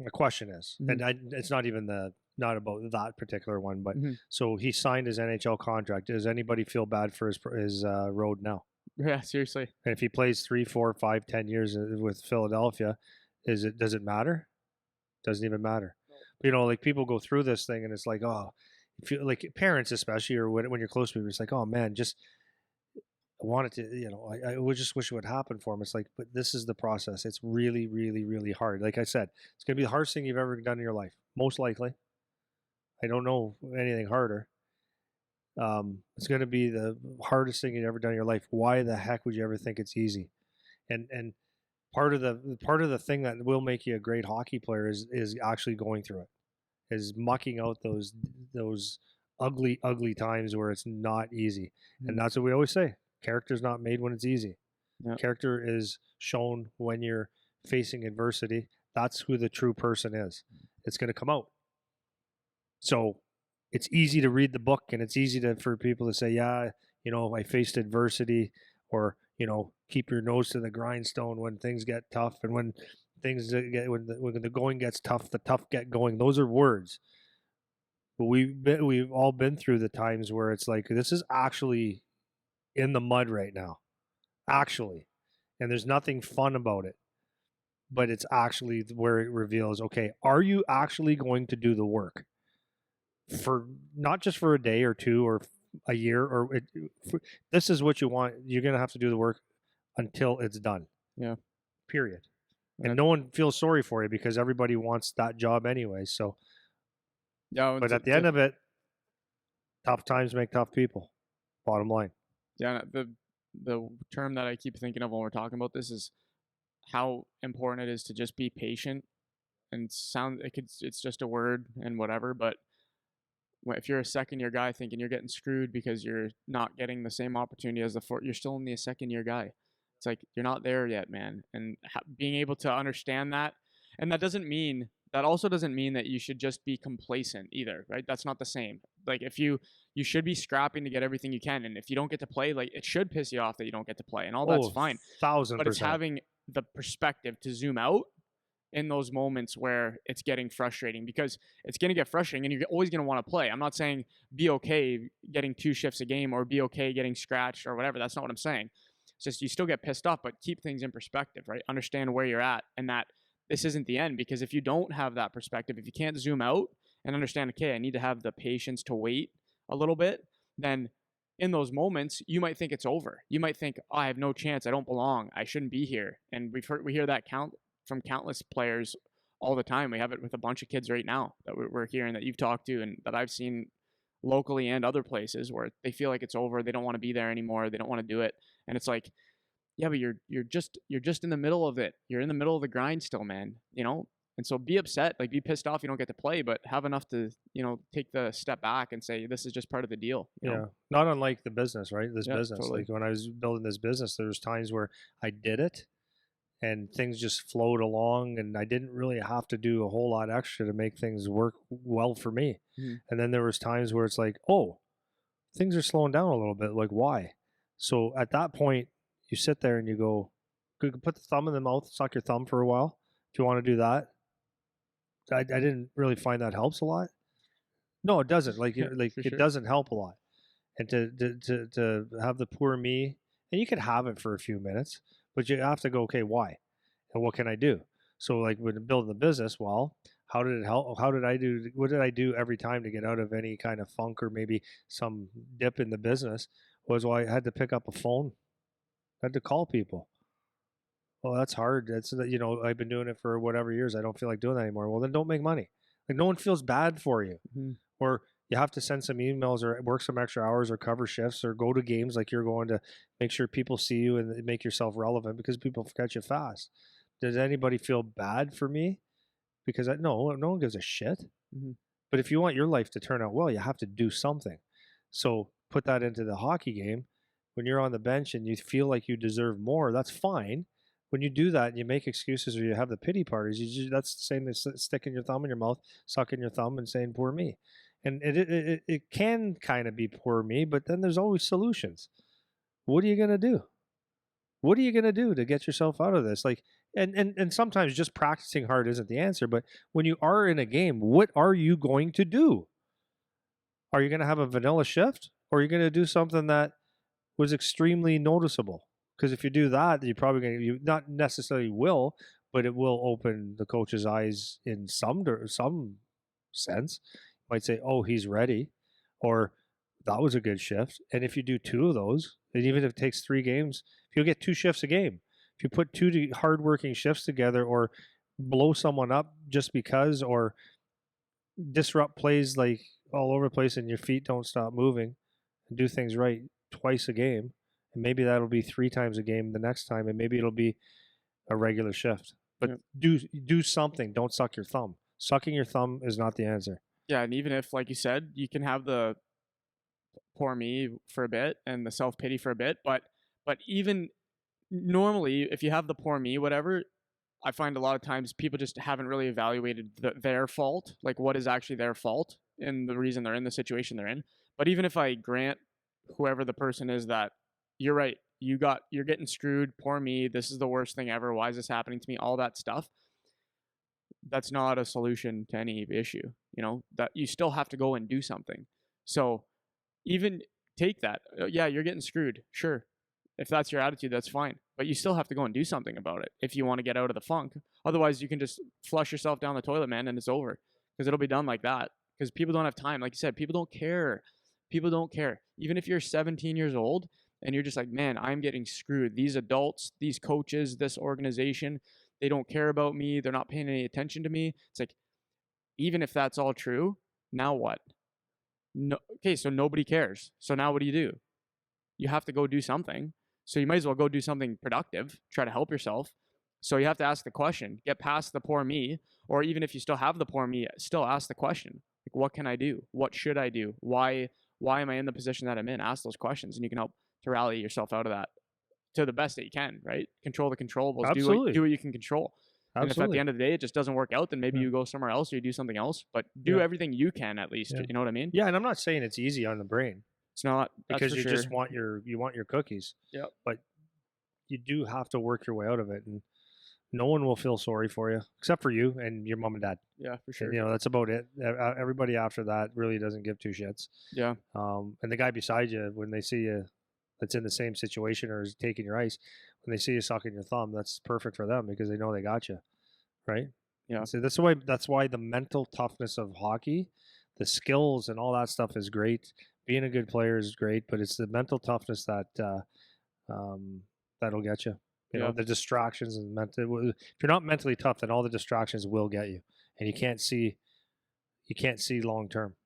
The question is, and it's not even not about that particular one, but so he signed his NHL contract. Does anybody feel bad for his road now? Yeah, seriously. And if he plays 3, 4, 5, 10 years with Philadelphia, does it matter? Doesn't even matter. But, like people go through this thing and it's like, oh, if you like parents especially, or when you're close to people, it's like, oh man, just I wanted to, I would just wish it would happen for him. It's like, but this is the process. It's really, really, really hard. Like I said, it's going to be the hardest thing you've ever done in your life. Most likely. I don't know anything harder. It's going to be the hardest thing you've ever done in your life. Why the heck would you ever think it's easy? And part of the thing that will make you a great hockey player is actually going through it, is mucking out those ugly times where it's not easy. And that's what we always say. Character's not made when it's easy. Yep. Character is shown when you're facing adversity. That's who the true person is. It's going to come out. So it's easy to read the book, and it's easy for people to say, yeah, I faced adversity, or, keep your nose to the grindstone when things get tough, and when the going gets tough, the tough get going. Those are words. But we've all been through the times where it's like, this is actually in the mud right now, actually, and there's nothing fun about it, but it's actually where it reveals, okay, are you actually going to do the work for not just for a day or two or a year, or this is what you want. You're going to have to do the work until it's done. Yeah. Period. And no one feels sorry for you because everybody wants that job anyway. So, yeah, but at the end of it, tough times make tough people. Bottom line. Yeah, the term that I keep thinking of when we're talking about this is how important it is to just be patient. And it's just a word and whatever, but if you're a second-year guy thinking you're getting screwed because you're not getting the same opportunity as you're still only a second-year guy. It's like, you're not there yet, man. And being able to understand that, and that also doesn't mean that you should just be complacent either, right? That's not the same. Like, if you should be scrapping to get everything you can, and if you don't get to play, like, it should piss you off that you don't get to play, and all that's fine. 1000%. But it's having the perspective to zoom out in those moments where it's getting frustrating, because it's going to get frustrating and you're always going to want to play. I'm not saying be okay getting 2 shifts a game or be okay getting scratched or whatever. That's not what I'm saying. It's just, you still get pissed off, but keep things in perspective, right? Understand where you're at, and that this isn't the end, because if you don't have that perspective, if you can't zoom out and understand, okay, I need to have the patience to wait a little bit, then in those moments, you might think it's over. You might think, oh, I have no chance. I don't belong. I shouldn't be here. And we hear that from countless players all the time. We have it with a bunch of kids right now that we're hearing, that you've talked to and that I've seen locally and other places, where they feel like it's over. They don't want to be there anymore. They don't want to do it. And it's like, yeah, but you're just in the middle of it. You're in the middle of the grind still, man. And so be upset, like be pissed off you don't get to play, but have enough to, take the step back and say, this is just part of the deal. You know? Not unlike the business, right? This business, totally. Like when I was building this business, there was times where I did it and things just flowed along, and I didn't really have to do a whole lot extra to make things work well for me. Mm-hmm. And then there was times where it's like, oh, things are slowing down a little bit. Like, why? So at that point, you sit there and you go, put the thumb in the mouth, suck your thumb for a while. If you want to do that. I didn't really find that helps a lot. No, it doesn't. It doesn't help a lot. And to have the poor me, and you can have it for a few minutes, but you have to go, okay, why? And what can I do? So like when building the business, well, how did it help? What did I do every time to get out of any kind of funk or maybe some dip in the business? I had to pick up a phone. I had to call people. Well, that's hard. I've been doing it for whatever years. I don't feel like doing that anymore. Well, then don't make money. Like, no one feels bad for you. Mm-hmm. Or you have to send some emails or work some extra hours or cover shifts or go to games like you're going to make sure people see you and make yourself relevant, because people forget you fast. Does anybody feel bad for me? Because no one gives a shit. Mm-hmm. But if you want your life to turn out well, you have to do something. So put that into the hockey game. When you're on the bench and you feel like you deserve more, that's fine. When you do that and you make excuses or you have the pity parties, that's the same as sticking your thumb in your mouth, sucking your thumb and saying, poor me. And it can kind of be poor me, but then there's always solutions. What are you going to do? What are you going to do to get yourself out of this? Like, And sometimes just practicing hard isn't the answer. But when you are in a game, what are you going to do? Are you going to have a vanilla shift, or are you going to do something that was extremely noticeable? Because if you do that, you're probably going to, you not necessarily will, but it will open the coach's eyes in some sense. Might say, "Oh, he's ready," or "That was a good shift." And if you do two of those, and even if it takes 3 games, if you'll get 2 shifts a game, if you put two hardworking shifts together, or blow someone up just because, or disrupt plays like all over the place, and your feet don't stop moving, and do things right twice a game, and maybe that'll be 3 times a game the next time, and maybe it'll be a regular shift. But Yep. do something. Don't suck your thumb. Sucking your thumb is not the answer. Yeah, and even if, like you said, you can have the poor me for a bit and the self pity for a bit, but even normally, if you have the poor me, whatever, I find a lot of times people just haven't really evaluated their fault, like what is actually their fault and the reason they're in the situation they're in. But even if I grant whoever the person is that you're right, you're getting screwed, poor me, this is the worst thing ever, why is this happening to me, all that stuff, that's not a solution to any issue, that you still have to go and do something. So even take that. Yeah, you're getting screwed. Sure. If that's your attitude, that's fine. But you still have to go and do something about it if you want to get out of the funk. Otherwise, you can just flush yourself down the toilet, man, and it's over because it'll be done like that. Because people don't have time. Like you said, people don't care. People don't care. Even if you're 17 years old and you're just like, man, I'm getting screwed. These adults, these coaches, this organization, they don't care about me. They're not paying any attention to me. It's like, even if that's all true, now what? No, okay, so nobody cares. So now what do? You have to go do something. So you might as well go do something productive, try to help yourself. So you have to ask the question, get past the poor me, or even if you still have the poor me, still ask the question. Like, what can I do? What should I do? Why am I in the position that I'm in? Ask those questions and you can help to rally yourself out of that to the best that you can, right? Control the controllables. Absolutely. Do what you can control. And if at the Absolutely. end of the day it just doesn't work out, then maybe Yeah. you go somewhere else or you do something else. But do Yeah. everything you can at least. Yeah. You know what I mean? Yeah, and I'm not saying it's easy on the brain, It's not. That's because for you sure. just want your cookies. Yep. But you do have to work your way out of it, and no one will feel sorry for you except for you and your mom and dad. Yeah, for And, sure. that's about it. Everybody after that really doesn't give two shits. Yeah. And the guy beside you, when they see you, that's in the same situation or is taking your ice, when they see you sucking your thumb, that's perfect for them because they know they got you, right? Yeah. So that's why the mental toughness of hockey, the skills and all that stuff is great. Being a good player is great, but it's the mental toughness that that'll get you. Yeah. The distractions and mental. If you're not mentally tough, then all the distractions will get you, and you can't see long term.